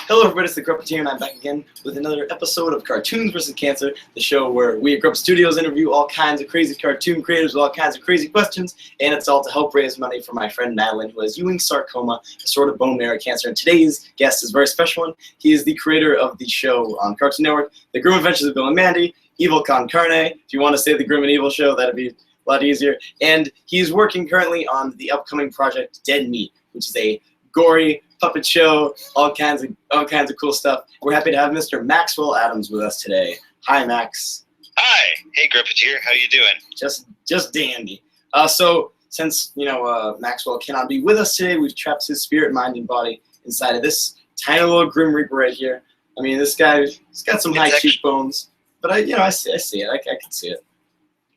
Hello everybody, it's the Gruppetstudios, and I'm back again with another episode of Cartoons vs. Cancer, the show where we at Gruppetstudios interview all kinds of crazy cartoon creators with all kinds of crazy questions, and it's all to help raise money for my friend Madeline, who has Ewing sarcoma, a sort of bone marrow cancer. And today's guest is a very special one. He is the creator of the show on Cartoon Network, The Grim Adventures of Bill and Mandy, Evil Con Carne. If you want to say the Grim and Evil show, that'd be a lot easier. And he's working currently on the upcoming project Dead Meat, which is a gory puppet show, all kinds of cool stuff. We're happy to have Mr. Maxwell Atoms with us today. Hi, Max. Hi. Hey, Gruppetstudios. How you doing? Just dandy. So since Maxwell cannot be with us today, we've trapped his spirit, mind, and body inside of this tiny little Grim Reaper right here. I mean, this guy's got some high cheekbones, but I see it. I can see it.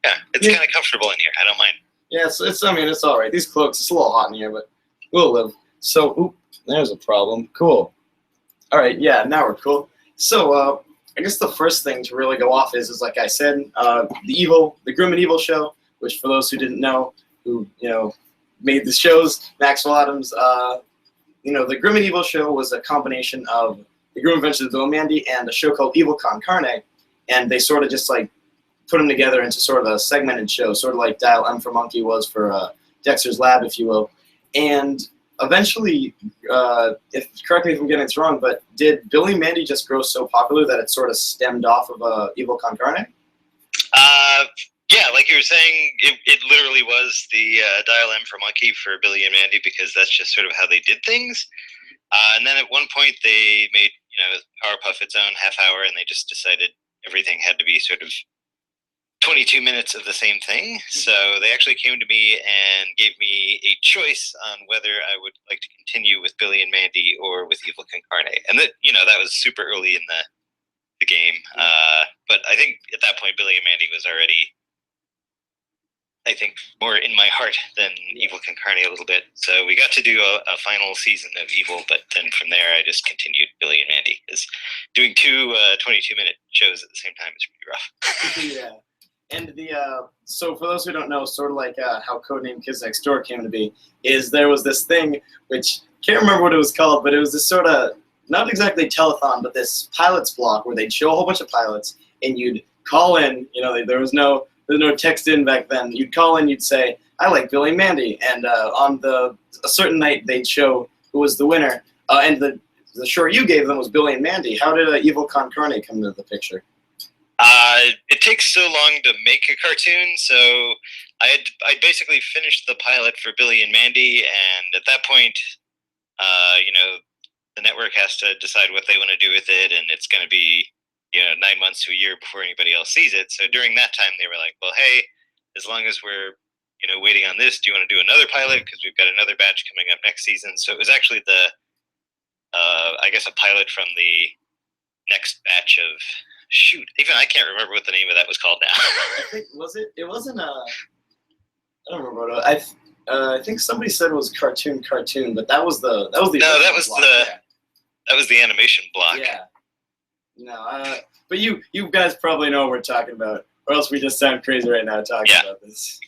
Yeah, it's kind of comfortable in here. I don't mind. Yeah, it's all right. These cloaks, it's a little hot in here, but we'll live. So, oop, there's a problem. Cool. All right, yeah, now we're cool. So, I guess the first thing to really go off is like I said, the Grim and Evil show, which for those who didn't know, who made the shows, Maxwell Atoms. The Grim and Evil show was a combination of the Grim Adventures of Bill and Mandy and a show called Evil Con Carne, and they sort of just like put them together into sort of a segmented show, sort of like Dial M for Monkey was for Dexter's Lab, if you will, and eventually, correct me if I'm getting this wrong, but did Billy and Mandy just grow so popular that it sort of stemmed off of Evil Con Carne? Yeah, like you were saying, it literally was the Dial M for Monkey for Billy and Mandy because that's just sort of how they did things. And then at one point they made, Powerpuff its own half hour, and they just decided everything had to be sort of 22 minutes of the same thing. So they actually came to me and gave me a choice on whether I would like to continue with Billy and Mandy or with Evil Con Carne. And that was super early in the game. But I think at that point, Billy and Mandy was already, I think, more in my heart than Evil Con Carne a little bit. So we got to do a final season of Evil, but then from there I just continued Billy and Mandy, because doing two 22-minute shows at the same time is pretty rough. Yeah. And so for those who don't know, sort of like how Codename Kids Next Door came to be, is there was this thing, which can't remember what it was called, but it was this sort of, not exactly telethon, but this pilots block where they'd show a whole bunch of pilots, and you'd call in, there was no text in back then, you'd call in, you'd say, I like Billy and Mandy, and on a certain night they'd show who was the winner, and the short you gave them was Billy and Mandy. How did Evil Con Carne come into the picture? It takes so long to make a cartoon, so I basically finished the pilot for Billy and Mandy, and at that point, the network has to decide what they want to do with it, and it's going to be 9 months to a year before anybody else sees it. So during that time, they were like, well, hey, as long as we're waiting on this, do you want to do another pilot, because we've got another batch coming up next season? So it was actually I guess a pilot from the next batch of. Shoot, even I can't remember what the name of that was called now. I think it wasn't I don't remember what I think somebody said it was cartoon, but that was the block. That was the animation block. Yeah. No, but you guys probably know what we're talking about, or else we just sound crazy right now talking about this.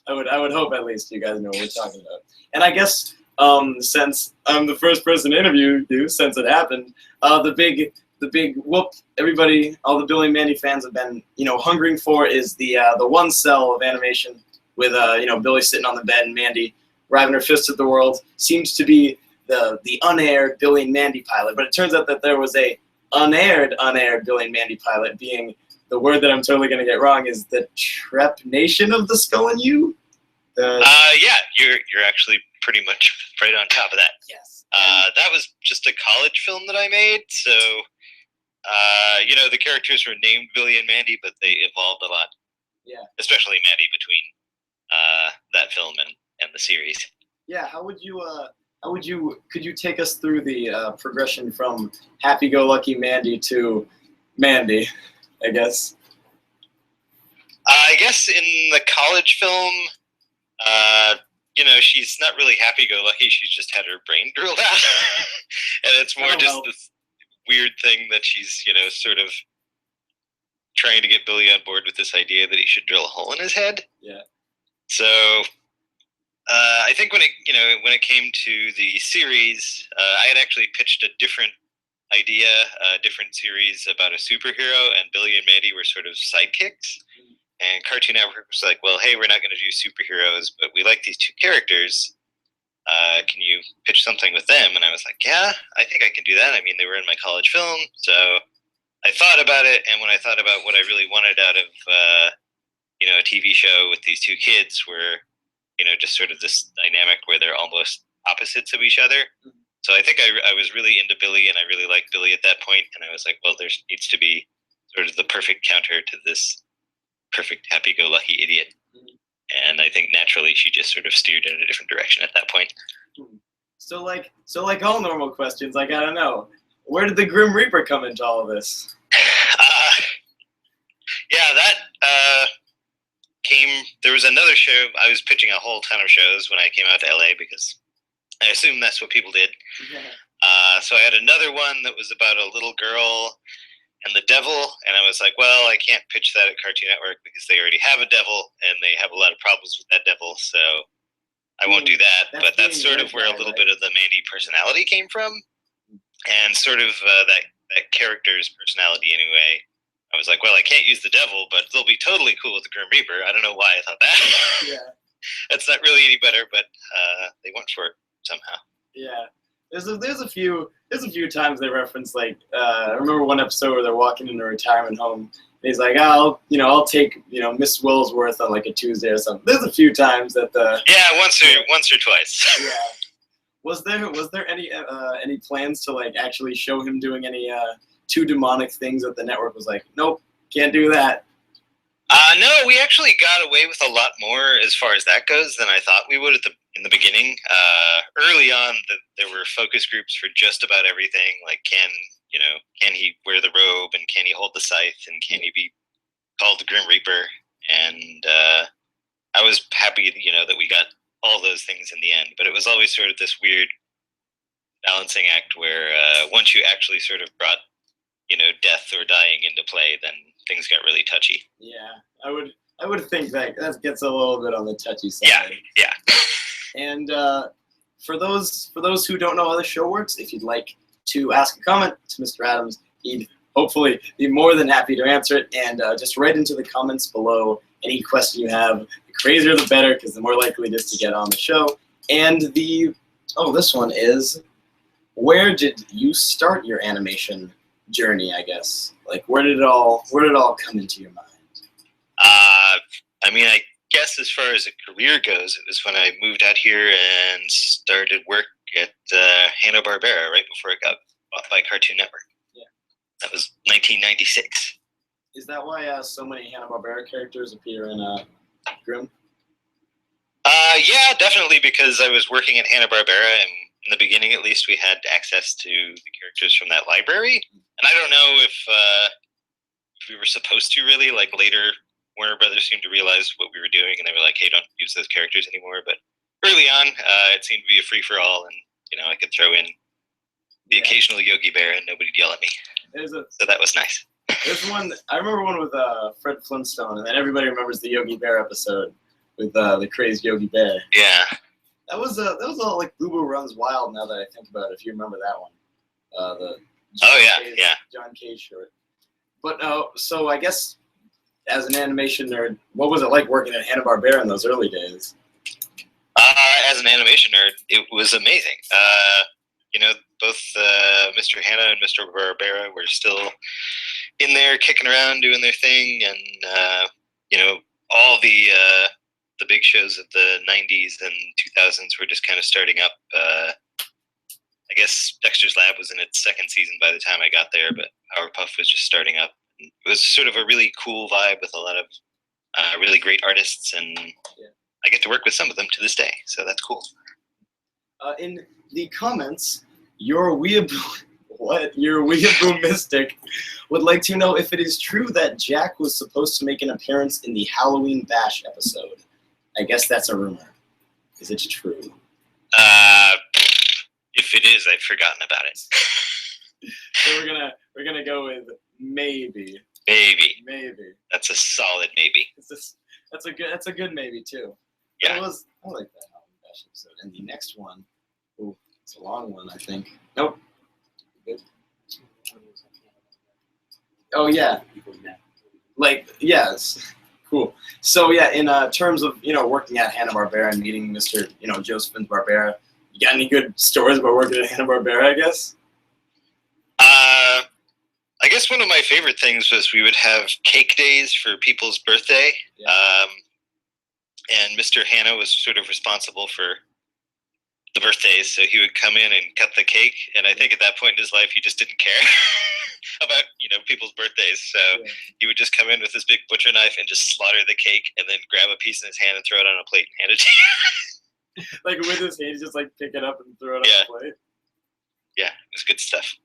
I would hope at least you guys know what we're talking about. And I guess since I'm the first person to interview you since it happened, the big whoop everybody, all the Billy and Mandy fans have been, hungering for is the one cell of animation with, Billy sitting on the bed and Mandy grabbing her fist at the world. Seems to be the unaired Billy and Mandy pilot, but it turns out that there was a unaired Billy and Mandy pilot, being the word that I'm totally going to get wrong is the trepanation of the skull in you? Yeah, you're actually pretty much right on top of that. Yes. That was just a college film that I made, so... the characters were named Billy and Mandy, but they evolved a lot. Yeah. Especially Mandy between that film and the series. Yeah. Could you take us through the progression from happy-go-lucky Mandy to Mandy, I guess? I guess in the college film, she's not really happy-go-lucky. She's just had her brain drilled out. And it's more just this weird thing that she's, sort of trying to get Billy on board with this idea that he should drill a hole in his head. Yeah. So I think when it came to the series, I had actually pitched a different idea, a different series about a superhero, and Billy and Mandy were sort of sidekicks. And Cartoon Network was like, well, hey, we're not going to do superheroes, but we like these two characters. Can you pitch something with them? And I was like, yeah, I think I can do that. I mean, they were in my college film, so I thought about it. And when I thought about what I really wanted out of, a TV show with these two kids, were, just sort of this dynamic where they're almost opposites of each other. So I think I was really into Billy, and I really liked Billy at that point. And I was like, well, there needs to be sort of the perfect counter to this perfect happy-go-lucky idiot. And I think naturally she just sort of steered in a different direction at that point. So like all normal questions, I gotta know, where did the Grim Reaper come into all of this? That came. There was another show. I was pitching a whole ton of shows when I came out to LA because I assume that's what people did. Yeah. So I had another one that was about a little girl and the devil, and I was like, well, I can't pitch that at Cartoon Network because they already have a devil and they have a lot of problems with that devil, so I won't do that. But that's sort of where a little bit of the Mandy personality came from, and sort of that character's personality anyway. I was like, well, I can't use the devil, but they'll be totally cool with the Grim Reaper. I don't know why I thought that. Yeah. That's not really any better, but they went for it somehow. Yeah. There's a few times they reference, like, I remember one episode where they're walking into a retirement home, and he's like, I'll take, Miss Willsworth on like a Tuesday or something. There's a few times that once or twice. Yeah. Was there any plans to like actually show him doing any too demonic things that the network was like, nope, can't do that? No, we actually got away with a lot more as far as that goes than I thought we would in the beginning. Early on, there were focus groups for just about everything. Like, can he wear the robe, and can he hold the scythe, and can he be called the Grim Reaper? And I was happy, that we got all those things in the end. But it was always sort of this weird balancing act where once you actually sort of brought, death or dying into play, then things got really touchy. Yeah, I would think that gets a little bit on the touchy side. Yeah. And for those who don't know how the show works, if you'd like to ask a comment to Mr. Adams, he'd hopefully be more than happy to answer it. And just write into the comments below any question you have. The crazier the better, because the more likely it is to get on the show. And this one is, where did you start your animation journey, I guess? Like, where did it all come into your mind? I guess as far as a career goes, it was when I moved out here and started work at Hanna-Barbera right before it got bought by Cartoon Network. Yeah. That was 1996. Is that why so many Hanna-Barbera characters appear in Grimm? Yeah, definitely, because I was working at Hanna-Barbera, and in the beginning, at least, we had access to the characters from that library. And I don't know if we were supposed to really. Like, later, Warner Brothers seemed to realize what we were doing, and they were like, hey, don't use those characters anymore. But early on, it seemed to be a free-for-all, and, I could throw in the occasional Yogi Bear, and nobody'd yell at me. So that was nice. There's one, I remember one with Fred Flintstone, and then everybody remembers the Yogi Bear episode with the crazed Yogi Bear. Yeah. That was all like Boo Boo Runs Wild, now that I think about it, if you remember that one. John Cage short. But so I guess as an animation nerd, what was it like working at Hanna-Barbera in those early days? As an animation nerd, it was amazing. Both Mr. Hanna and Mr. Barbera were still in there kicking around doing their thing, and all the big shows of the 90s and 2000s were just kind of starting up. I guess Dexter's Lab was in its second season by the time I got there, but Powerpuff was just starting up. It was sort of a really cool vibe with a lot of really great artists, and I get to work with some of them to this day, so that's cool. In the comments, your weeaboo mystic would like to know if it is true that Jack was supposed to make an appearance in the Halloween Bash episode. I guess that's a rumor. Is it true? If it is, I've forgotten about it. So we're gonna go with maybe. Maybe. That's a solid maybe. That's a good maybe too. Yeah. I like that Halloween Bash episode. And the next one, it's a long one, I think. Nope. Good. Oh yeah. Like yes. Cool. So yeah, in terms of working at Hanna-Barbera and meeting Mr. Josephine Barbera, you got any good stories about working at Hanna-Barbera? I guess. I guess one of my favorite things was we would have cake days for people's birthday, and Mr. Hanna was sort of responsible for the birthdays, so he would come in and cut the cake. And I think at that point in his life, he just didn't care about people's birthdays. So he would just come in with this big butcher knife and just slaughter the cake, and then grab a piece in his hand and throw it on a plate and hand it to you. Like with his hand, just like pick it up and throw it on the plate. Yeah, it was good stuff.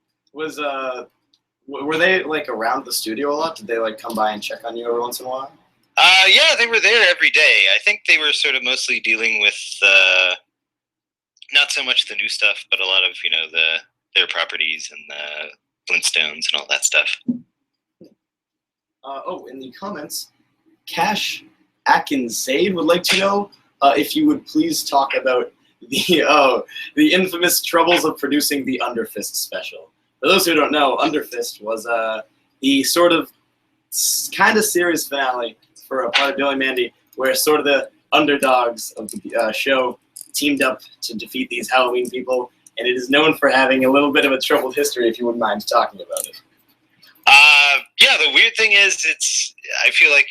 Were they like around the studio a lot? Did they like come by and check on you every once in a while? Yeah, they were there every day. I think they were sort of mostly dealing with not so much the new stuff, but a lot of their properties and the Flintstones and all that stuff. In the comments, Cash Atkinsade would like to know if you would please talk about the infamous troubles of producing the Underfist special. For those who don't know, Underfist was the sort of kind of series finale for a part of Billy and Mandy, where sort of the underdogs of the show teamed up to defeat these Halloween people, and it is known for having a little bit of a troubled history, if you wouldn't mind talking about it. Yeah, the weird thing is, I feel like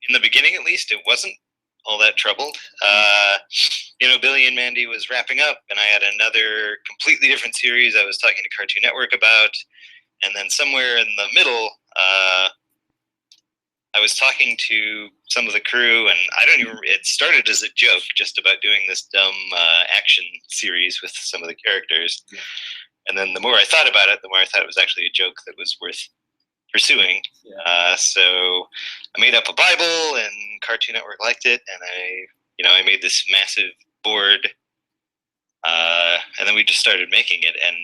in the beginning at least, it wasn't all that troubled. Billy and Mandy was wrapping up, and I had another completely different series I was talking to Cartoon Network about, and then somewhere in the middle, I was talking to some of the crew, and it started as a joke just about doing this dumb action series with some of the characters. Yeah. And then the more I thought about it, the more I thought it was actually a joke that was worth pursuing. Yeah. So I made up a Bible, and Cartoon Network liked it, and I made this massive board, and then we just started making it, and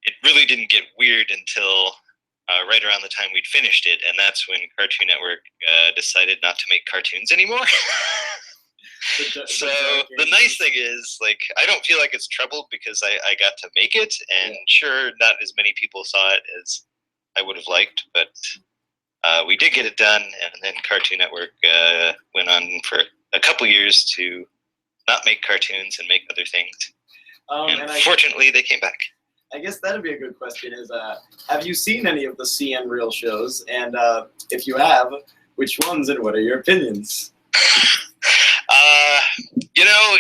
it really didn't get weird until right around the time we'd finished it, and that's when Cartoon Network decided not to make cartoons anymore. So the nice thing is, like, I don't feel like it's troubled because I got to make it, and sure, not as many people saw it as I would have liked, but we did get it done, and then Cartoon Network went on for a couple years to not make cartoons and make other things. And fortunately, they came back. I guess that'd be a good question is, have you seen any of the CN Real shows? And if you have, which ones and what are your opinions?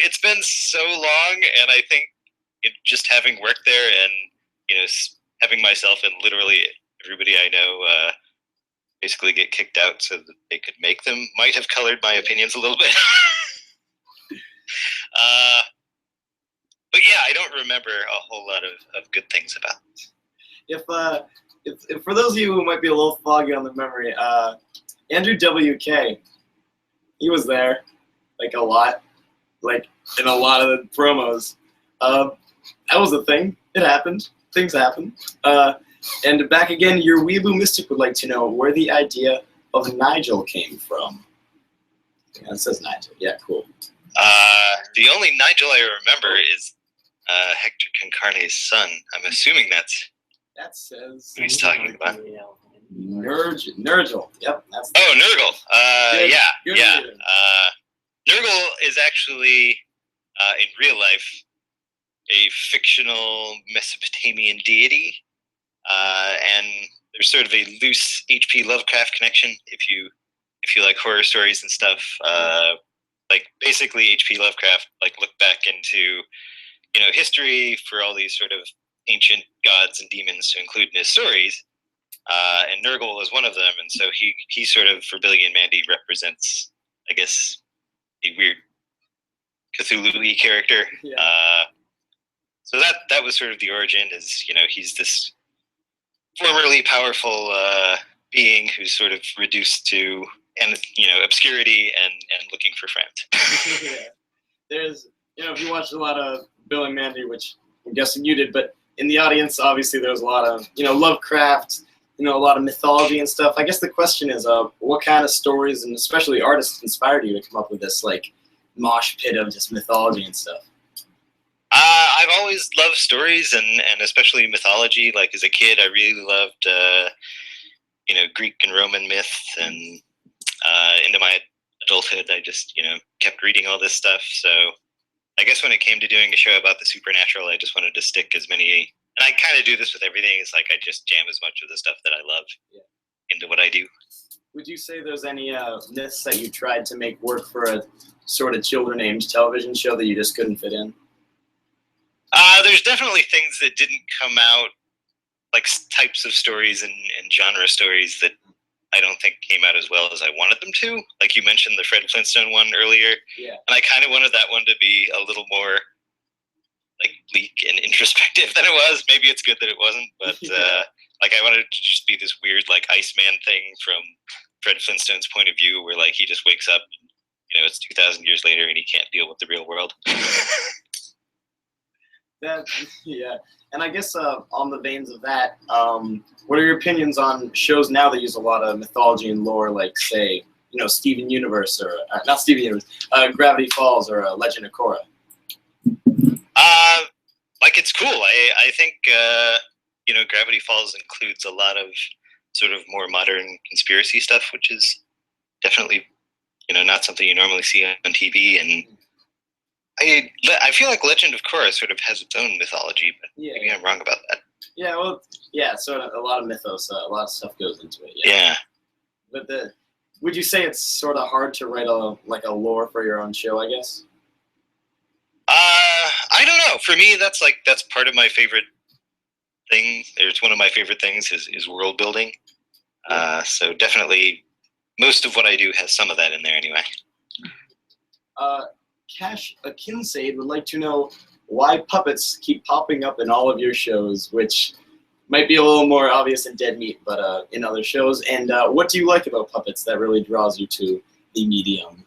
It's been so long, and I think just having worked there and, having myself and literally everybody I know basically get kicked out so that they could make them might have colored my opinions a little bit. But yeah, I don't remember a whole lot of good things about it. If for those of you who might be a little foggy on the memory, Andrew WK, he was there, like a lot, like in a lot of the promos. That was a thing. It happened. Things happen. And back again, your Weeaboo Mystic would like to know where the idea of Nigel came from. Yeah, it says Nigel. Yeah, cool. The only Nigel I remember is Hector Concarne's son. I'm assuming that says who he's talking about. Nurgle. Yep. Nurgle. Yeah. Nurgle is actually, in real life, a fictional Mesopotamian deity, and there's sort of a loose H.P. Lovecraft connection. If you like horror stories and stuff, like basically H.P. Lovecraft looked back into history for all these sort of ancient gods and demons to include in his stories, and Nurgle was one of them, and so he sort of, for Billy and Mandy, represents, I guess, a weird Cthulhu-y character. Yeah. So that was sort of the origin. Is he's this formerly powerful being who's sort of reduced to obscurity and looking for friends. Yeah. There's if you watched a lot of Bill and Mandy, which I'm guessing you did, but in the audience, obviously there's a lot of Lovecraft, a lot of mythology and stuff. I guess the question is, what kind of stories and especially artists inspired you to come up with this mosh pit of just mythology and stuff? I've always loved stories and especially mythology. Like as a kid, I really loved Greek and Roman myth, and into my adulthood, I just kept reading all this stuff. So I guess when it came to doing a show about the supernatural, I just wanted to stick as many. And I kind of do this with everything. It's like I just jam as much of the stuff that I love into what I do. Would you say there's any myths that you tried to make work for a sort of children-aimed television show that you just couldn't fit in? There's definitely things that didn't come out, like types of stories and genre stories that I don't think came out as well as I wanted them to. Like you mentioned the Fred Flintstone one earlier. Yeah. And I kind of wanted that one to be a little more like bleak and introspective than it was. Maybe it's good that it wasn't, but like I wanted it to just be this weird like Iceman thing from Fred Flintstone's point of view, where like he just wakes up and it's 2,000 years later and he can't deal with the real world. And I guess on the veins of that, what are your opinions on shows now that use a lot of mythology and lore, like say, Steven Universe or not Steven Universe, Gravity Falls or Legend of Korra? Like it's cool. I think Gravity Falls includes a lot of sort of more modern conspiracy stuff, which is definitely not something you normally see on TV. And I feel like Legend of Korra sort of has its own mythology, but maybe I'm wrong about that. Yeah, well, sort of a lot of mythos, a lot of stuff goes into it. Yeah. But would you say it's sort of hard to write a lore for your own show, I guess? I don't know. For me, that's part of my favorite thing. It's one of my favorite things is world building. So definitely, most of what I do has some of that in there anyway. Cash Akinsade would like to know why puppets keep popping up in all of your shows, which might be a little more obvious in Dead Meat, but in other shows. And what do you like about puppets that really draws you to the medium,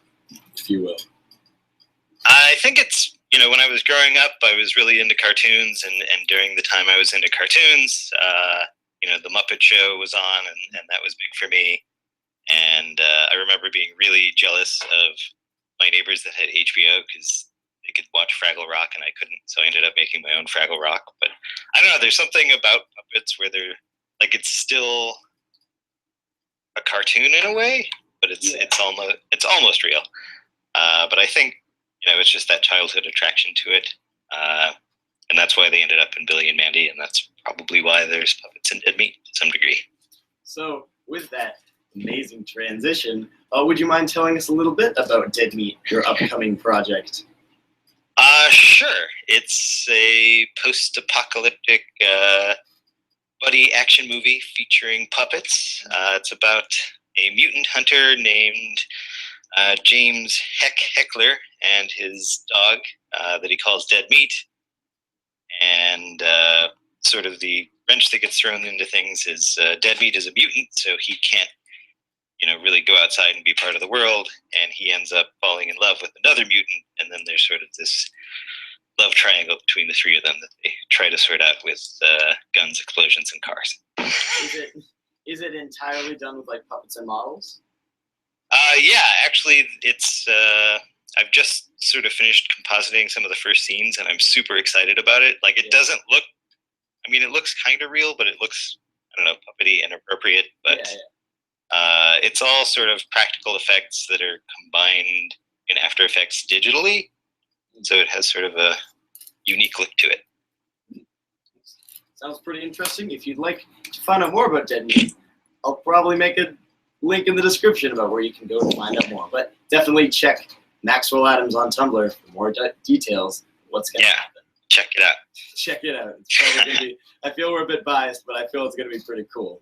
if you will? I think it's, when I was growing up, I was really into cartoons, and during the time I was into cartoons, the Muppet Show was on, and that was big for me. And I remember being really jealous of my neighbors that had HBO because they could watch Fraggle Rock and I couldn't, so I ended up making my own Fraggle Rock. But I don't know, there's something about puppets where they're like, it's still a cartoon in a way, but it's almost real. But I think it's just that childhood attraction to it, and that's why they ended up in Billy and Mandy, and that's probably why there's puppets in Dead Meat to some degree. So with that amazing transition, would you mind telling us a little bit about Dead Meat, your upcoming project? Sure. It's a post-apocalyptic buddy action movie featuring puppets. It's about a mutant hunter named James Heckler and his dog that he calls Dead Meat. And sort of the wrench that gets thrown into things is Dead Meat is a mutant, so he can't really go outside and be part of the world, and he ends up falling in love with another mutant, and then there's sort of this love triangle between the three of them that they try to sort out with guns, explosions, and cars. Is it entirely done with like puppets and models? Yeah, actually, it's I've just sort of finished compositing some of the first scenes, and I'm super excited about it. Like, it doesn't look, it looks kind of real, but it looks, I don't know, puppety, inappropriate, but it's all sort of practical effects that are combined in After Effects digitally, so it has sort of a unique look to it. Sounds pretty interesting. If you'd like to find out more about Dead Meat, I'll probably make a link in the description about where you can go to find out more. But definitely check Maxwell Atoms on Tumblr for more details. What's going to happen? Check it out. Check it out. It's probably gonna be, I feel we're a bit biased, but I feel it's going to be pretty cool.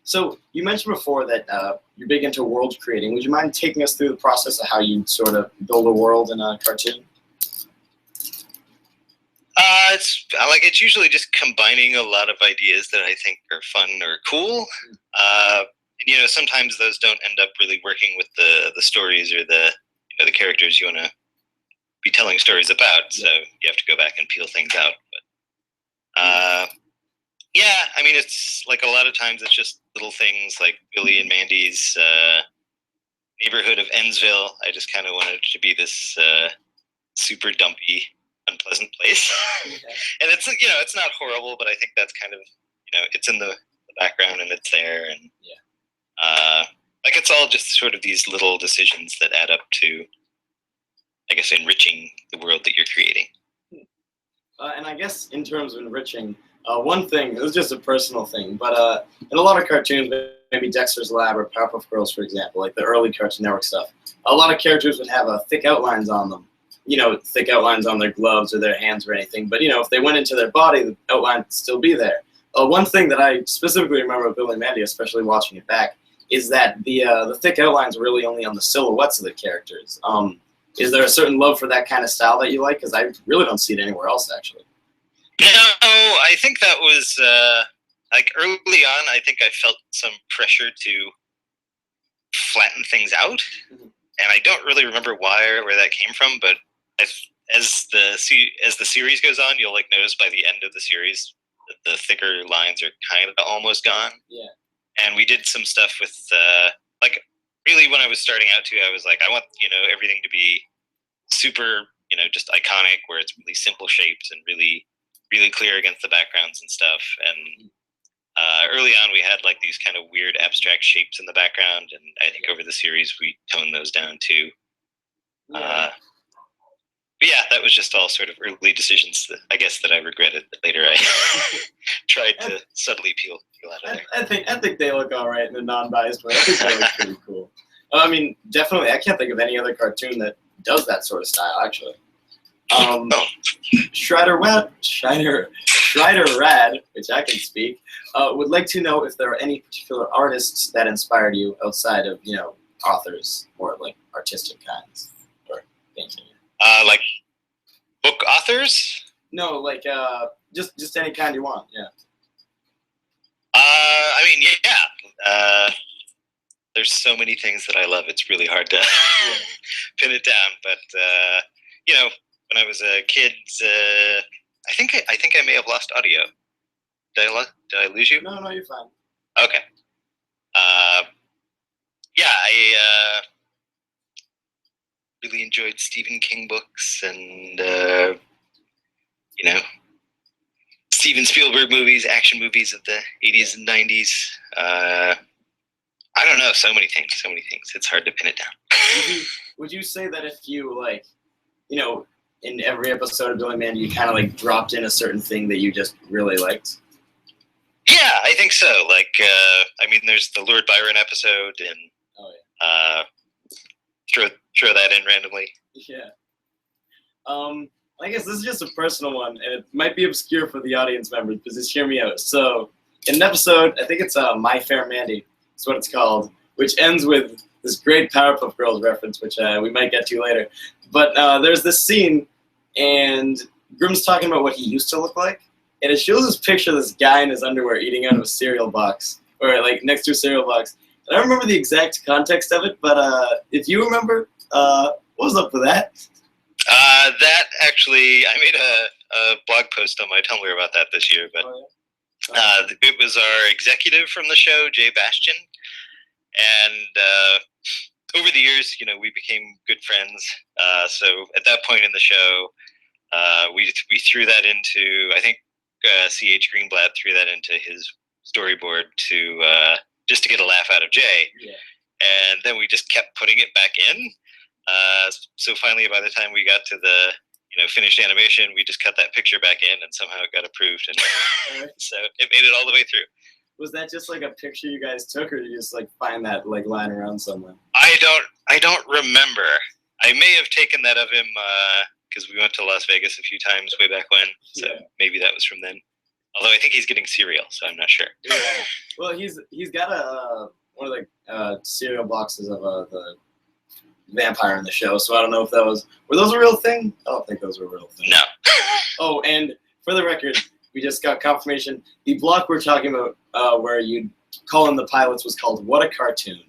So you mentioned before that you're big into world creating. Would you mind taking us through the process of how you sort of build a world in a cartoon? It's usually just combining a lot of ideas that I think are fun or cool. And, sometimes those don't end up really working with the stories or the characters you want to be telling stories about. So you have to go back and peel things out. But it's like a lot of times it's just little things like Billy and Mandy's neighborhood of Ennsville. I just kind of wanted it to be this super dumpy, unpleasant place. And it's not horrible, but I think that's kind of, it's in the background and it's there, and like it's all just sort of these little decisions that add up to, I guess, enriching the world that you're creating. And I guess in terms of enriching, one thing, it was just a personal thing, but in a lot of cartoons, maybe Dexter's Lab or Powerpuff Girls, for example, like the early Cartoon Network stuff, a lot of characters would have thick outlines on them. You know, thick outlines on their gloves or their hands or anything. But, you know, if they went into their body, the outline would still be there. One thing that I specifically remember of Billy and Mandy, especially watching it back, is that the thick outlines are really only on the silhouettes of the characters. Is there a certain love for that kind of style that you like? Because I really don't see it anywhere else, actually. No, I think that was, like, early on, I think I felt some pressure to flatten things out. Mm-hmm. And I don't really remember where that came from, but as the series goes on, you'll, like, notice by the end of the series that the thicker lines are kind of almost gone. Yeah. And we did some stuff with, like, really when I was starting out too, I was like, I want, you know, everything to be super, you know, just iconic, where it's really simple shapes and really, really clear against the backgrounds and stuff. And early on, we had like these kind of weird abstract shapes in the background, and I think over the series we toned those down too. But yeah, that was just all sort of early decisions that I guess that I regretted. That later I tried to subtly peel out of there. I think they look all right in a non-biased way. I think they look pretty cool. I mean, definitely, I can't think of any other cartoon that does that sort of style, actually. Strider Rad, which I can speak, would like to know if there are any particular artists that inspired you outside of, you know, authors or like artistic kinds or painting. Like book authors? No, like just any kind you want. Yeah. I mean, yeah. There's so many things that I love. It's really hard to pin it down. But you know, when I was a kid, I think I may have lost audio. Did I lose you? No, you're fine. Okay. Yeah, I really enjoyed Stephen King books and you know, Steven Spielberg movies, action movies of the 80s and 90s. I don't know, so many things. It's hard to pin it down. Would you say that if you, like, you know, in every episode of Billy and Mandy, you kind of like dropped in a certain thing that you just really liked? Yeah, I think so. Like, I mean, there's the Lord Byron episode, and throw that in randomly. Yeah. I guess this is just a personal one, and it might be obscure for the audience members, but just hear me out. So, in an episode, I think it's My Fair Mandy, is what it's called, which ends with this great Powerpuff Girls reference, which we might get to later. But there's this scene, and Grimm's talking about what he used to look like, and it shows this picture of this guy in his underwear eating out of a cereal box, or like next to a cereal box. And I don't remember the exact context of it, but if you remember, what was up with that? That actually, I made a blog post on my Tumblr about that this year, but it was our executive from the show, Jay Bastian, and over the years, you know, we became good friends. So at that point in the show, we threw that into, I think C.H. Greenblatt threw that into his storyboard to just to get a laugh out of Jay. Yeah. And then we just kept putting it back in. So finally, by the time we got to the finished animation, we just cut that picture back in, and somehow it got approved, and so it made it all the way through. Was that just like a picture you guys took, or did you just like find that like lying around somewhere? I don't remember. I may have taken that of him because we went to Las Vegas a few times way back when, so maybe that was from then. Although I think he's getting cereal, so I'm not sure. Yeah. Well, he's got one of the cereal boxes of the vampire in the show, so I don't know if were those a real thing? I don't think those were a real thing. No. Oh, and for the record, we just got confirmation. The block we're talking about, where you'd call in the pilots, was called What a Cartoon.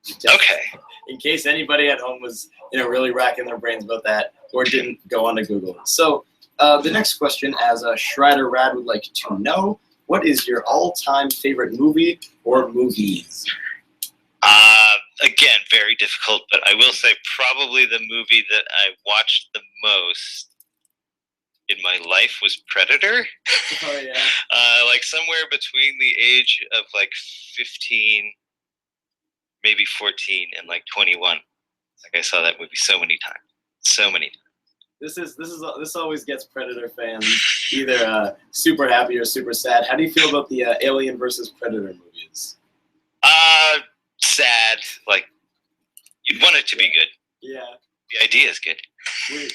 Okay. In case anybody at home was, really racking their brains about that, or didn't go on to Google. So, the next question, as Schreider Rad would like to know, what is your all-time favorite movie or movies? Again, very difficult, but I will say probably the movie that I watched the most in my life was Predator. Oh yeah. Like somewhere between the age of like 15, maybe 14, and like 21. Like I saw that movie so many times. So many times. This always gets Predator fans either super happy or super sad. How do you feel about the Alien versus Predator movies? Sad. Like, you'd want it to be good. Yeah. The idea is good.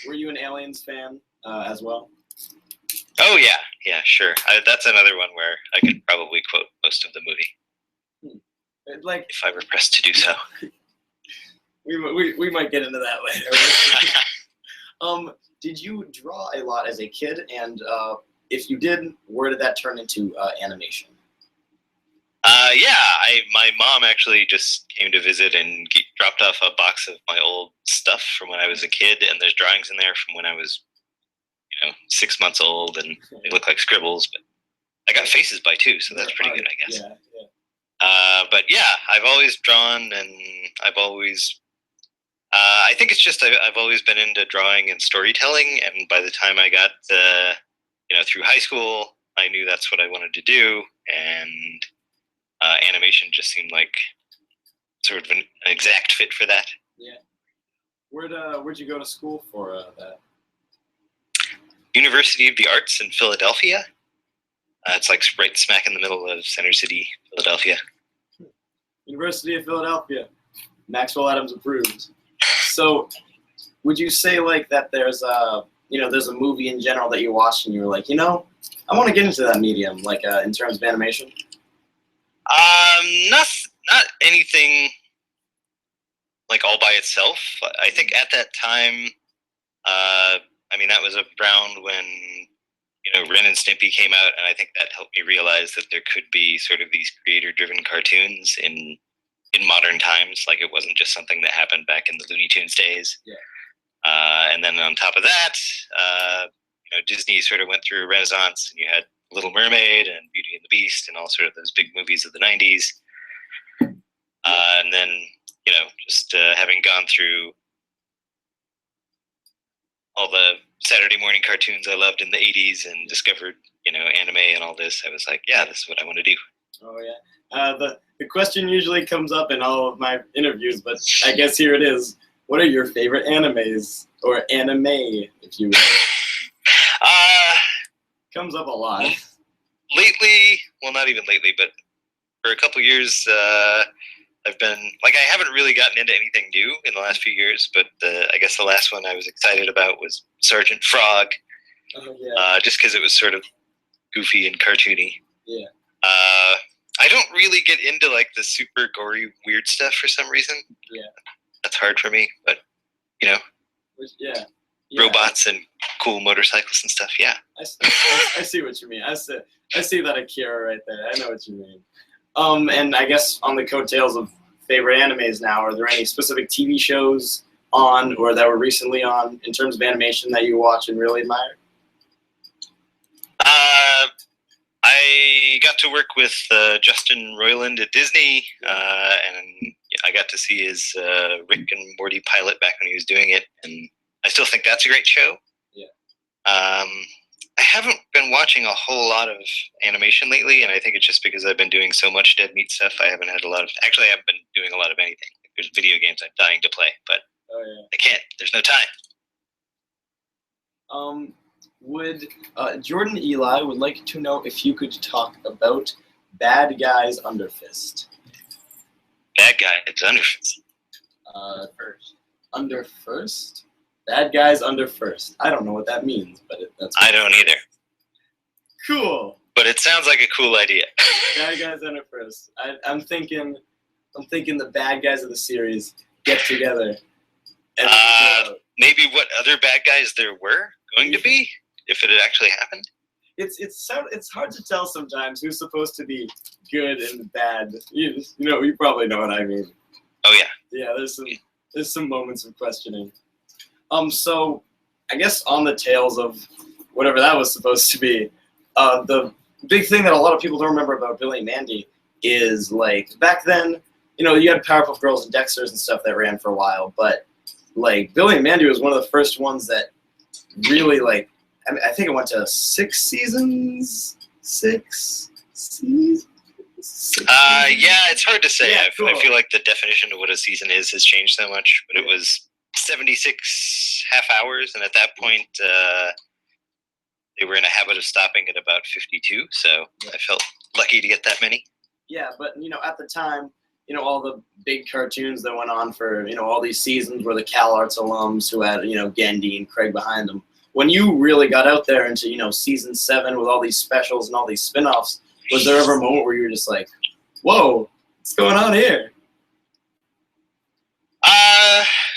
Were you an Aliens fan as well? Oh yeah, sure. That's another one where I could probably quote most of the movie. Like, if I were pressed to do so. we might get into that later. Did you draw a lot as a kid? And if you did, where did that turn into animation? Yeah, my mom actually just came to visit and dropped off a box of my old stuff from when I was a kid, and there's drawings in there from when I was, 6 months old, and they look like scribbles, but I got faces by too, so that's pretty good, I guess. Yeah. But yeah, I've always drawn, and I've always, I think it's just I've always been into drawing and storytelling, and by the time I got, through high school, I knew that's what I wanted to do, and animation just seemed like sort of an exact fit for that. Yeah. Where'd you go to school for that? University of the Arts in Philadelphia. It's like right smack in the middle of Center City, Philadelphia. University of Philadelphia. Maxwell Atoms approved. So, would you say like that there's there's a movie in general that you watched and you were like, I want to get into that medium, like in terms of animation? Not anything like all by itself. I think at that time, that was around when Ren and Stimpy came out, and I think that helped me realize that there could be sort of these creator-driven cartoons in modern times. Like it wasn't just something that happened back in the Looney Tunes days. Yeah. And then on top of that, Disney sort of went through a renaissance, and you had Little Mermaid and Beauty and the Beast and all sort of those big movies of the 90s. And then, just having gone through all the Saturday morning cartoons I loved in the 80s and discovered, anime and all this, I was like, yeah, this is what I want to do. Oh, yeah. The question usually comes up in all of my interviews, but I guess here it is. What are your favorite animes, or anime, if you will? Comes up a lot. Lately, well, not even lately, but for a couple years, I've been, I haven't really gotten into anything new in the last few years, but I guess the last one I was excited about was Sergeant Frog. Oh, yeah. Just because it was sort of goofy and cartoony. Yeah. I don't really get into, the super gory, weird stuff for some reason. Yeah. That's hard for me, but, Yeah. robots and cool motorcycles and stuff, yeah. I see what you mean. I see that Akira right there. I know what you mean. And I guess on the coattails of favorite animes now, are there any specific TV shows on or that were recently on in terms of animation that you watch and really admire? I got to work with Justin Roiland at Disney, and I got to see his Rick and Morty pilot back when he was doing it, and I still think that's a great show. Yeah. I haven't been watching a whole lot of animation lately, and I think it's just because I've been doing so much Dead Meat stuff. I haven't had a lot of. Actually, I haven't been doing a lot of anything. There's video games I'm dying to play, but I can't. There's no time. Would Jordan Eli would like to know if you could talk about Bad Guys Under Fist. Bad Guy, it's Under Fist. First. Under First? Bad Guys Under First. I don't know what that means, but that's. I don't either. Cool. But it sounds like a cool idea. Bad Guys Under First. I'm thinking the bad guys of the series get together. And maybe what other bad guys there were going to be, if it had actually happened. It's hard to tell sometimes who's supposed to be good and bad. You probably know what I mean. Oh yeah. Yeah, there's some moments of questioning. So I guess on the tails of whatever that was supposed to be, the big thing that a lot of people don't remember about Billy and Mandy is back then, you had Powerpuff Girls and Dexters and stuff that ran for a while, but Billy and Mandy was one of the first ones that really I think it went to 6 seasons. 6 seasons. Yeah, it's hard to say. Yeah, I feel like the definition of what a season is has changed so much, but it was 76 half hours, and at that point, they were in a habit of stopping at about 52, so I felt lucky to get that many. Yeah, but at the time, all the big cartoons that went on for all these seasons were the CalArts alums who had Gendy and Craig behind them. When you really got out there into season 7 with all these specials and all these spin-offs, was there ever a moment where you were just like, whoa, what's going on here?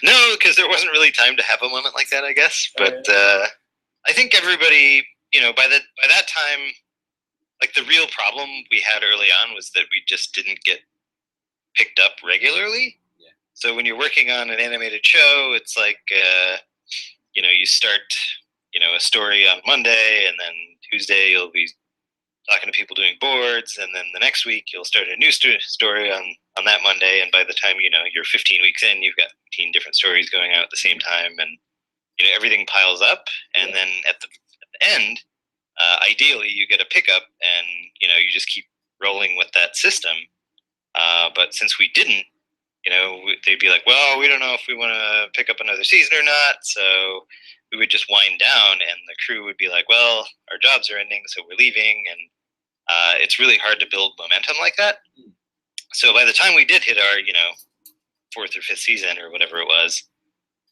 No, because there wasn't really time to have a moment like that, I guess. But I think everybody, by that time, like the real problem we had early on was that we just didn't get picked up regularly. Yeah. So when you're working on an animated show, it's like, you start, a story on Monday, and then Tuesday you'll be talking to people doing boards, and then the next week you'll start a new story on that Monday, and by the time you're 15 weeks in, you've got 15 different stories going out at the same time, and everything piles up, and then at the end, ideally you get a pickup, and you just keep rolling with that system. But since we didn't, they'd be like, well, we don't know if we want to pick up another season or not, so we would just wind down, and the crew would be like, well, our jobs are ending, so we're leaving, and it's really hard to build momentum like that. So by the time we did hit our, 4th or 5th season or whatever it was,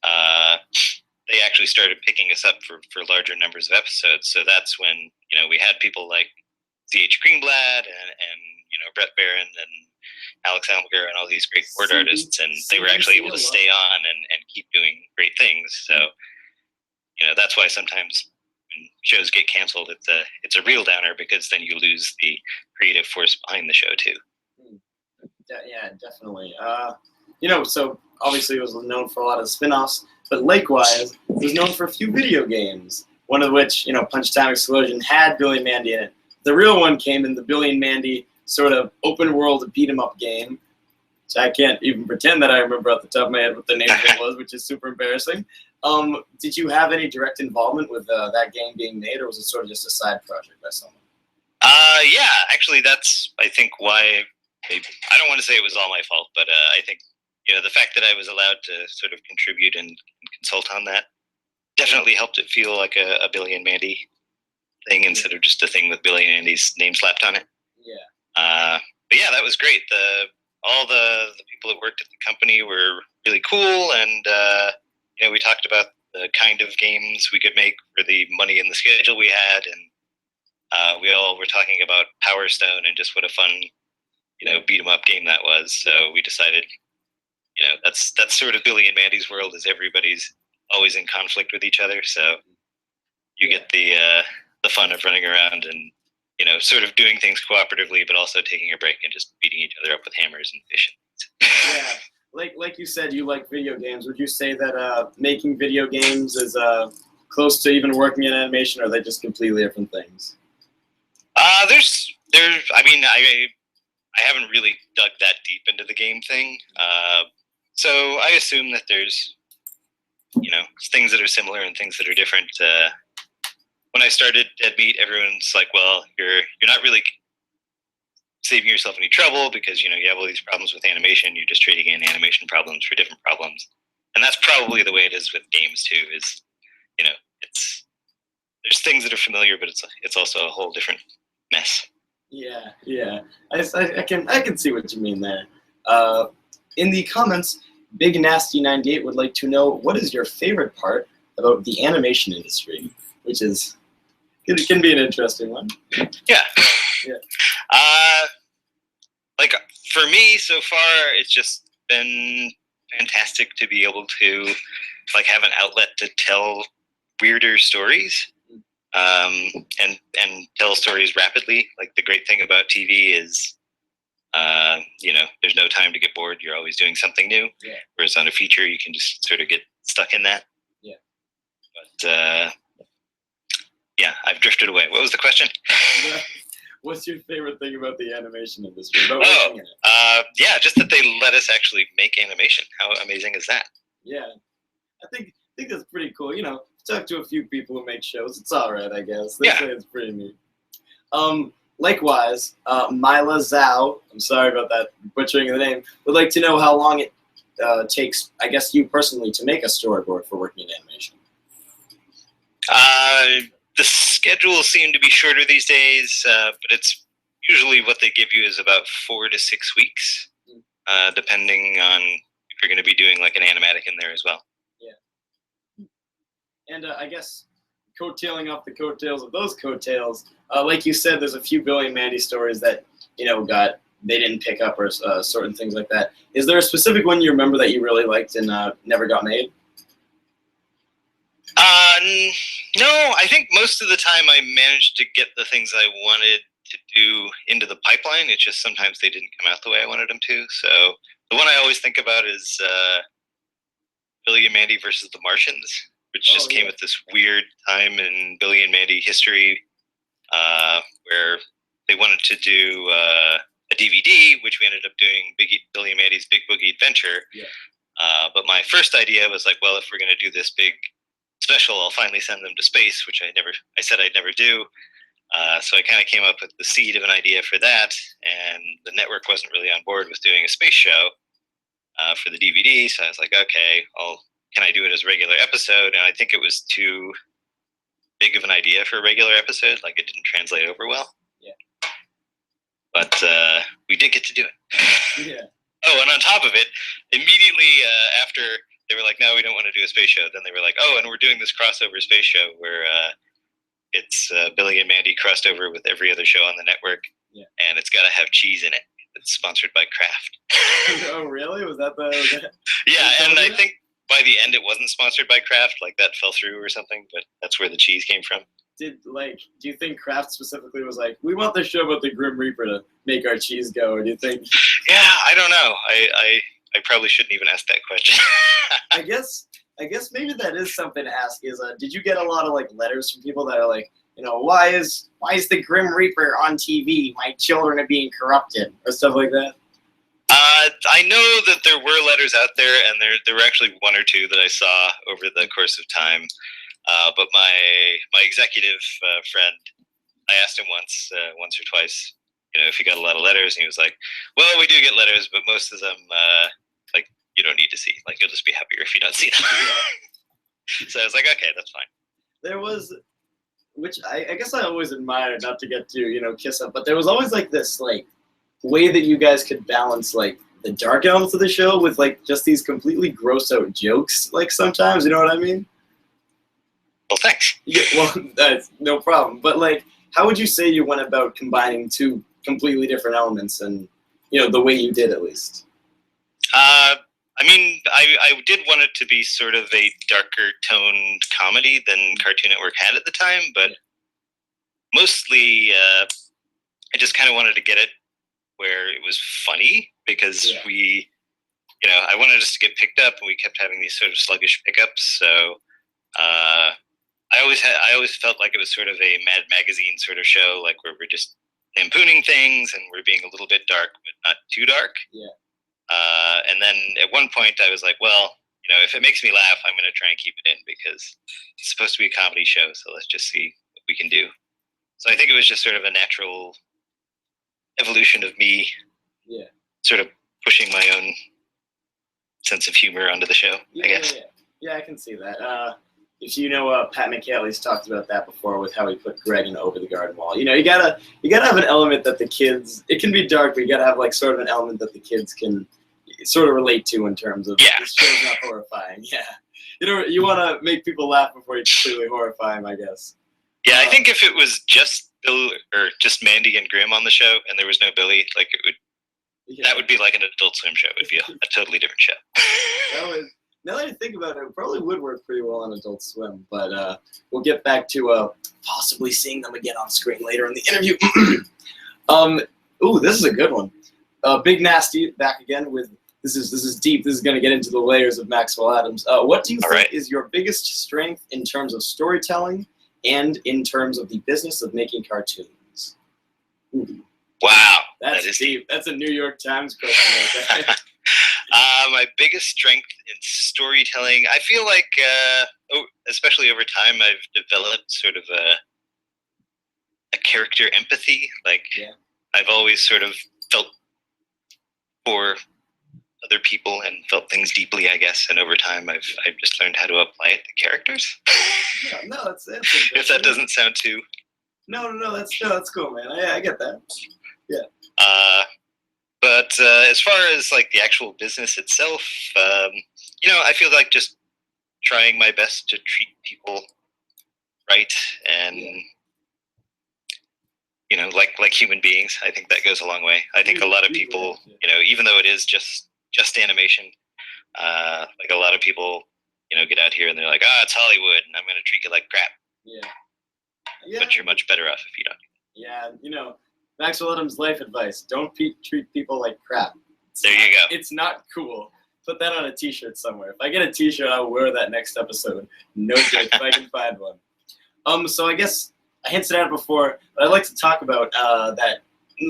they actually started picking us up for larger numbers of episodes. So that's when, we had people like Z.H. Greenblatt and Brett Barron and Alex Almaguer and all these great board artists, and they were actually able to stay on and keep doing great things. So, that's why sometimes when shows get canceled, it's a real downer, because then you lose the creative force behind the show too. Yeah, definitely. So obviously it was known for a lot of spin-offs, but likewise, it was known for a few video games, one of which, Punch Time Explosion had Billy and Mandy in it. The real one came in the Billy and Mandy sort of open-world beat-em-up game, which I can't even pretend that I remember off the top of my head what the name of it was, which is super embarrassing. Did you have any direct involvement with that game being made, or was it sort of just a side project by someone? Yeah, actually, that's, I think, why I don't want to say it was all my fault, but I think, the fact that I was allowed to sort of contribute and consult on that definitely helped it feel like a Billy and Mandy thing instead of just a thing with Billy and Mandy's name slapped on it. Yeah. But yeah, that was great. All the people that worked at the company were really cool, and we talked about the kind of games we could make for the money and the schedule we had, and we all were talking about Power Stone and just what a fun, beat 'em up game that was. So we decided, that's sort of Billy and Mandy's world, is everybody's always in conflict with each other. So you get the fun of running around and sort of doing things cooperatively, but also taking a break and just beating each other up with hammers and fish. Yeah, like you said, you like video games. Would you say that making video games is close to even working in animation, or are they just completely different things? There's. I mean, I haven't really dug that deep into the game thing, so I assume that there's, things that are similar and things that are different. When I started Dead Meat, everyone's like, well, you're not really saving yourself any trouble, because, you have all these problems with animation. You're just trading in animation problems for different problems. And that's probably the way it is with games too, is, there's things that are familiar, but it's also a whole different mess. Yeah. I can see what you mean there. In the comments, Big Nasty 98 would like to know, what is your favorite part about the animation industry, which is it can be an interesting one. Yeah. Like for me so far, it's just been fantastic to be able to have an outlet to tell weirder stories, and tell stories rapidly. Like the great thing about TV is, there's no time to get bored. You're always doing something new. Yeah. Whereas on a feature, you can just sort of get stuck in that. Yeah. But yeah, I've drifted away. What was the question? What's your favorite thing about the animation industry? About working in it? Yeah, just that they let us actually make animation. How amazing is that? Yeah, I think that's pretty cool. talked to a few people who make shows. It's all right, I guess. They Yeah. say it's pretty neat. Likewise, Mila Zhao, I'm sorry about that, butchering the name, would like to know how long it takes, I guess, you personally to make a storyboard for working in animation. The schedule seemed to be shorter these days, but it's usually what they give you is about 4 to 6 weeks, depending on if you're going to be doing like an animatic in there as well. And I guess coattailing off the coattails of those coattails, like you said, there's a few Billy and Mandy stories that they didn't pick up or certain things like that. Is there a specific one you remember that you really liked and never got made? No, I think most of the time I managed to get the things I wanted to do into the pipeline. It's just sometimes they didn't come out the way I wanted them to. So the one I always think about is Billy and Mandy versus the Martians, which just came at this weird time in Billy and Mandy history where they wanted to do a DVD, which we ended up doing Billy and Mandy's Big Boogie Adventure. Yeah. But my first idea was like, well, if we're going to do this big special, I'll finally send them to space, which I said I'd never do. So I kind of came up with the seed of an idea for that, and the network wasn't really on board with doing a space show for the DVD. So I was like, okay, can I do it as a regular episode? And I think it was too big of an idea for a regular episode. Like it didn't translate over well. Yeah. But we did get to do it. Yeah. Oh, and on top of it, immediately after they were like, no, we don't want to do a space show. Then they were like, oh, and we're doing this crossover space show where it's Billy and Mandy crossed over with every other show on the network. Yeah. And it's got to have cheese in it. It's sponsored by Kraft. Oh, really? Was that the... Yeah, and I think by the end it wasn't sponsored by Kraft. Like that fell through or something, but that's where the cheese came from. Do you think Kraft specifically was like, we want this show about the Grim Reaper to make our cheese go, or do you think... Yeah, I don't know. I probably shouldn't even ask that question. I guess maybe that is something to ask. Is did you get a lot of like letters from people that are like, why is the Grim Reaper on TV? My children are being corrupted, or stuff like that. I know that there were letters out there, and there were actually one or two that I saw over the course of time. But my executive friend, I asked him once or twice, if he got a lot of letters, and he was like, well, we do get letters, but most of them, you don't need to see. Like, you'll just be happier if you don't see them. So I was like, okay, that's fine. There was, which I guess I always admired, not to get too, kiss up, but there was always like this like way that you guys could balance like the dark elements of the show with like just these completely gross out jokes, like sometimes, you know what I mean? Well, thanks. Yeah, well, that's no problem. But like, how would you say you went about combining two completely different elements, and the way you did at least? I mean, I did want it to be sort of a darker toned comedy than Cartoon Network had at the time, but mostly I just kind of wanted to get it where it was funny, because I wanted us to get picked up, and we kept having these sort of sluggish pickups. So I always felt like it was sort of a Mad Magazine sort of show, like where we're just lampooning things and we're being a little bit dark, but not too dark. Yeah. And then at one point I was like, well, if it makes me laugh, I'm going to try and keep it in, because it's supposed to be a comedy show. So let's just see what we can do. So I think it was just sort of a natural evolution of me sort of pushing my own sense of humor onto the show, I guess. Yeah, I can see that. If Pat McHaley's talked about that before with how he put Greg in Over the Garden Wall. You gotta have an element that the kids, it can be dark, but you gotta have like sort of an element that the kids can sort of relate to in terms of this show's not horrifying. Yeah. You want to make people laugh before you completely horrify them, I guess. Yeah, I think if it was just Bill or just Mandy and Grimm on the show and there was no Billy, like that would be like an Adult Swim show. It would be a totally different show. Now that I think about it, it probably would work pretty well on Adult Swim, but we'll get back to possibly seeing them again on screen later in the interview. This is a good one. Big Nasty back again with this is deep. This is going to get into the layers of Maxwell Atoms. What do you think is your biggest strength in terms of storytelling and in terms of the business of making cartoons? Wow, that's deep. That's a New York Times question right there. My biggest strength in storytelling, I feel like, especially over time, I've developed sort of a character empathy. Like, I've always sort of felt for other people and felt things deeply, I guess. And over time, I've just learned how to apply it to characters. Yeah, no, that's If that doesn't sound too. No, that's cool, man. I get that. Yeah. But as far as like the actual business itself, I feel like just trying my best to treat people right and like human beings. I think that goes a long way. I think a lot of people, even though it is just animation, like a lot of people, get out here and they're like, it's Hollywood, and I'm going to treat you like crap. Yeah. But you're much better off if you don't. Yeah, Maxwell Atoms' life advice: don't treat people like crap. There you go. It's not cool. Put that on a T-shirt somewhere. If I get a T-shirt, I'll wear that next episode. No joke, if I can find one. So I guess I hinted at it before, but I'd like to talk about that.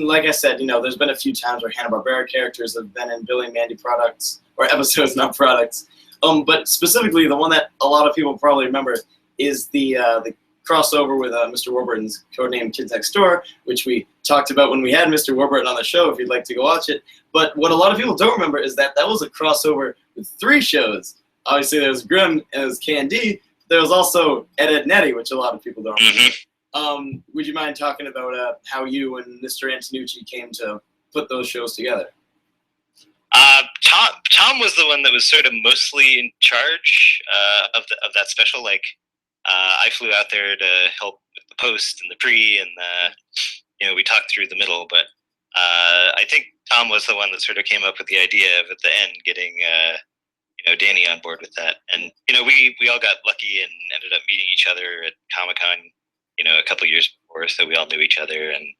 Like I said, there's been a few times where Hanna-Barbera characters have been in Billy and Mandy products or episodes, not products. But specifically, the one that a lot of people probably remember is the crossover with Mr. Warburton's codename Kids Next Door, which we talked about when we had Mr. Warburton on the show, if you'd like to go watch it. But what a lot of people don't remember is that was a crossover with 3 shows. Obviously, there was Grimm and there was K&D. There was also Ed, Nettie, which a lot of people don't remember. Would you mind talking about how you and Mr. Antonucci came to put those shows together? Tom was the one that was sort of mostly in charge of that special. Like, I flew out there to help with the post and the pre, and we talked through the middle. But I think Tom was the one that sort of came up with the idea of at the end getting Danny on board with that. And we all got lucky and ended up meeting each other at Comic-Con, a couple years before, so we all knew each other. And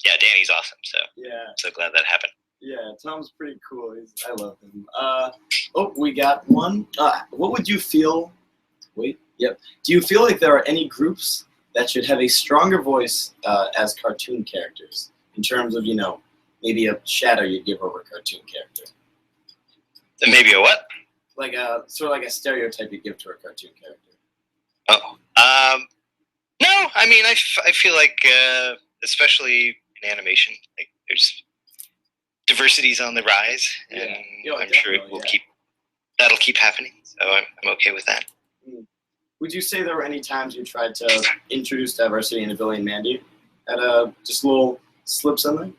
Danny's awesome. So I'm so glad that happened. Yeah, Tom's pretty cool. I love him. We got one. What would you feel? Wait, yep. Do you feel like there are any groups that should have a stronger voice as cartoon characters in terms of, maybe a shadow you'd give over a cartoon character? Maybe a what? Like sort of like a stereotype you give to a cartoon character. Oh, no. I mean, I feel like, especially in animation, like there's diversity's on the rise, and I'm sure it will that'll keep happening. So I'm okay with that. Would you say there were any times you tried to introduce diversity into Billy and Mandy? At just little slips in there?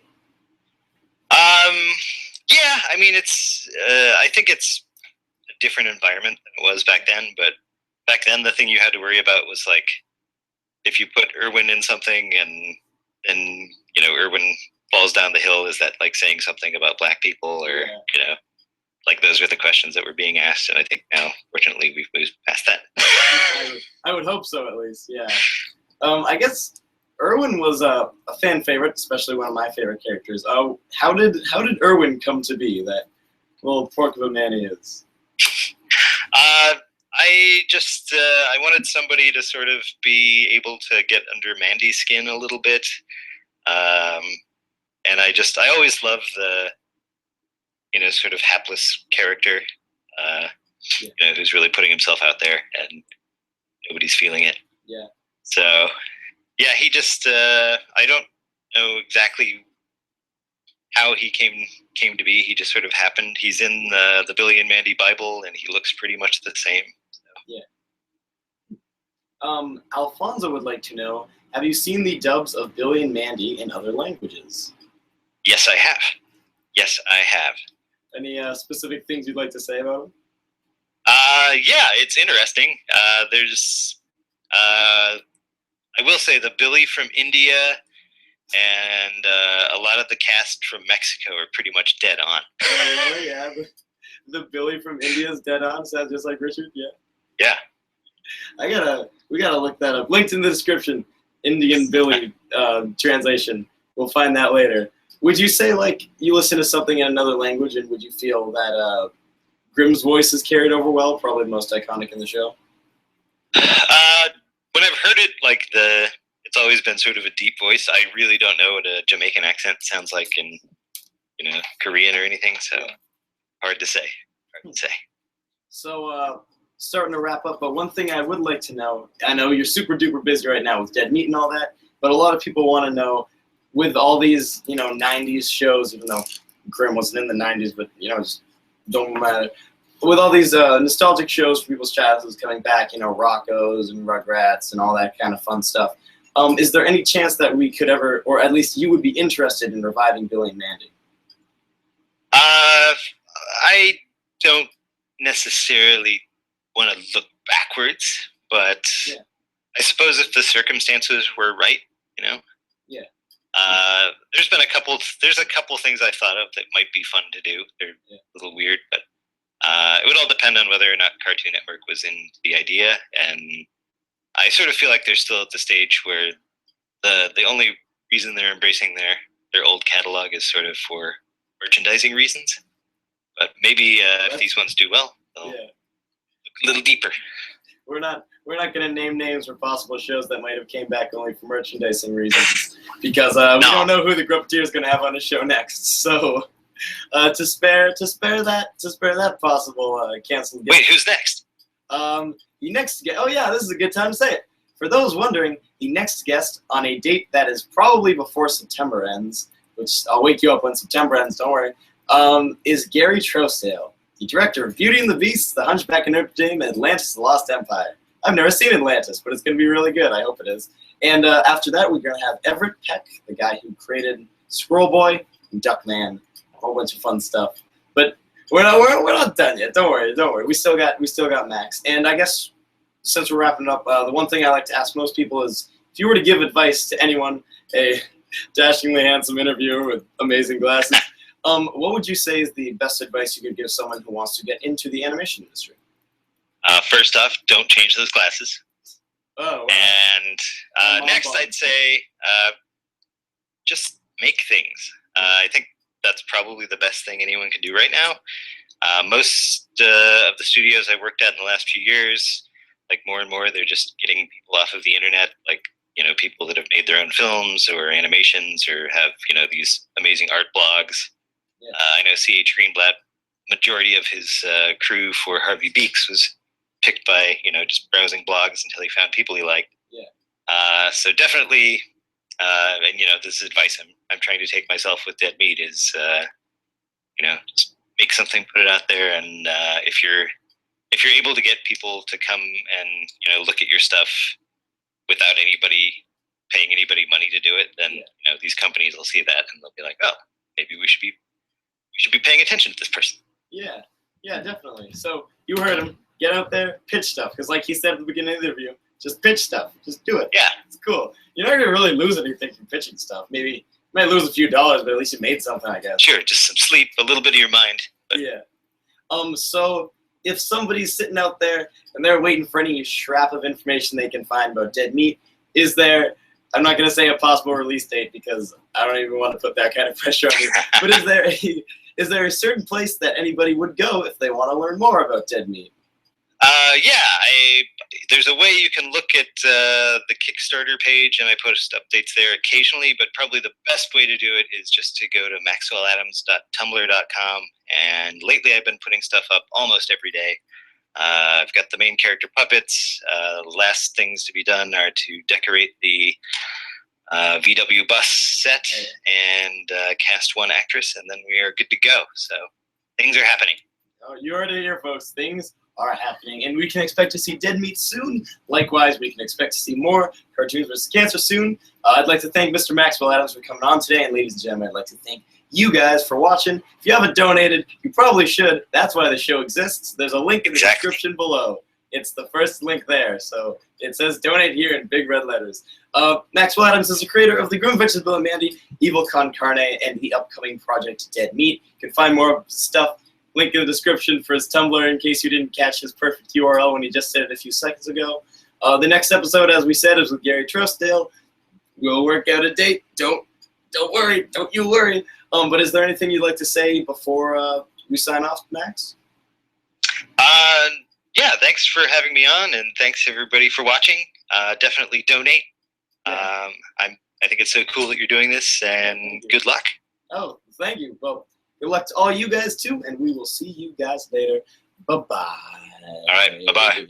Yeah, I mean, it's. I think it's a different environment than it was back then. But back then, the thing you had to worry about was like if you put Arwen in something, and Arwen falls down the hill. Is that like saying something about black people, or like those were the questions that were being asked? And I think now, fortunately, we've moved past that. I would hope so, at least. Yeah. I guess Arwen was a fan favorite, especially one of my favorite characters. How did Arwen come to be that little pork of a man he is? I wanted somebody to sort of be able to get under Mandy's skin a little bit, and I always loved the sort of hapless character, who's really putting himself out there and nobody's feeling it. Yeah. So, yeah, he just I don't know exactly how he came to be. He just sort of happened. He's in the Billy and Mandy Bible, and he looks pretty much the same. So. Yeah. Alfonso would like to know, have you seen the dubs of Billy and Mandy in other languages? Yes, I have. Yes, I have. Any specific things you'd like to say about them? Yeah, it's interesting. There's, I will say the Billy from India and a lot of the cast from Mexico are pretty much dead on. Oh, yeah. The Billy from India is dead on? Sounds just like Richard? Yeah. Yeah. We gotta look that up. Linked in the description. Indian Billy translation. We'll find that later. Would you say, like, you listen to something in another language, and would you feel that Grimm's voice is carried over well? Probably the most iconic in the show. When I've heard it, like, it's always been sort of a deep voice. I really don't know what a Jamaican accent sounds like in, Korean or anything. So Hard to say. So, starting to wrap up, but one thing I would like to know, I know you're super duper busy right now with Dead Meat and all that, but a lot of people want to know, with all these, 90s shows, even though Grimm wasn't in the 90s, but, just don't matter. With all these nostalgic shows for people's childhoods coming back, Rocko's and Rugrats and all that kind of fun stuff, is there any chance that we could ever, or at least you would be interested in reviving Billy and Mandy? I don't necessarily want to look backwards, but yeah. I suppose if the circumstances were right, Yeah. There's a couple things I thought of that might be fun to do. They're a little weird, but it would all depend on whether or not Cartoon Network was in the idea. And I sort of feel like they're still at the stage where the only reason they're embracing their old catalog is sort of for merchandising reasons. But maybe if these ones do well, they'll look a little deeper. We're not going to name names for possible shows that might have came back only for merchandising reasons, because we don't know who the Gruppetstudios is going to have on the show next. So to spare that possible canceled guest. Wait, who's next? The next guest. Oh yeah, this is a good time to say it. For those wondering, the next guest on a date that is probably before September ends, which I'll wake you up when September ends. Don't worry. Is Gary Trousdale, the director of Beauty and the Beast, The Hunchback of Notre Dame, and Atlantis: The Lost Empire. I've never seen Atlantis, but it's going to be really good. I hope it is. And after that, we're going to have Everett Peck, the guy who created Squirrel Boy and Duckman, a whole bunch of fun stuff. But we're not done yet. Don't worry. We still got Max. And I guess since we're wrapping up, the one thing I like to ask most people is, if you were to give advice to anyone, a dashingly handsome interviewer with amazing glasses, what would you say is the best advice you could give someone who wants to get into the animation industry? First off, don't change those glasses. Oh. Wow. And next, I'd say just make things. I think that's probably the best thing anyone can do right now. Most of the studios I worked at in the last few years, like more and more, they're just getting people off of the internet, like people that have made their own films or animations or have these amazing art blogs. Yeah. I know C.H. Greenblatt, majority of his crew for Harvey Beaks was picked by just browsing blogs until he found people he liked. Yeah. So definitely, and this is advice I'm trying to take myself with Dead Meat is just make something, put it out there, and if you're able to get people to come and look at your stuff without paying anybody money to do it, then these companies will see that and they'll be like, oh, maybe we should be paying attention to this person. Yeah, definitely. So you heard him. Get out there, pitch stuff, because like he said at the beginning of the interview, just pitch stuff. Just do it. Yeah, it's cool. You're not gonna really lose anything from pitching stuff. Maybe you might lose a few dollars, but at least you made something, I guess. Sure, just some sleep, a little bit of your mind. But. Yeah. So if somebody's sitting out there and they're waiting for any scrap of information they can find about Dead Meat, is there? I'm not gonna say a possible release date because I don't even want to put that kind of pressure on you. But is there a certain place that anybody would go if they want to learn more about Dead Meat? There's a way you can look at the Kickstarter page, and I post updates there occasionally, but probably the best way to do it is just to go to maxwellatoms.tumblr.com, and lately I've been putting stuff up almost every day. I've got the main character puppets. Last things to be done are to decorate the VW bus set and cast one actress, and then we are good to go. So things are happening. Oh, you heard it here, folks. Things are happening, and we can expect to see Dead Meat soon. Likewise, we can expect to see more Cartoons vs. Cancer soon. I'd like to thank Mr. Maxwell Atoms for coming on today, and ladies and gentlemen, I'd like to thank you guys for watching. If you haven't donated, you probably should. That's why the show exists. There's a link in the description below. It's the first link there, so it says donate here in big red letters. Maxwell Atoms is the creator of the Groom Adventures of Bill and Mandy, Evil Con Carne, and the upcoming project Dead Meat. You can find more stuff. Link in the description for his Tumblr in case you didn't catch his perfect URL when he just said it a few seconds ago. The next episode, as we said, is with Gary Trousdale. We'll work out a date. Don't worry. Don't you worry. But is there anything you'd like to say before we sign off, Max? Yeah, thanks for having me on, and thanks everybody for watching. Definitely donate. Yeah. I think it's so cool that you're doing this, and good luck. Oh, thank you. Well, Good luck to all you guys too, and we will see you guys later. Bye-bye. All right, bye-bye.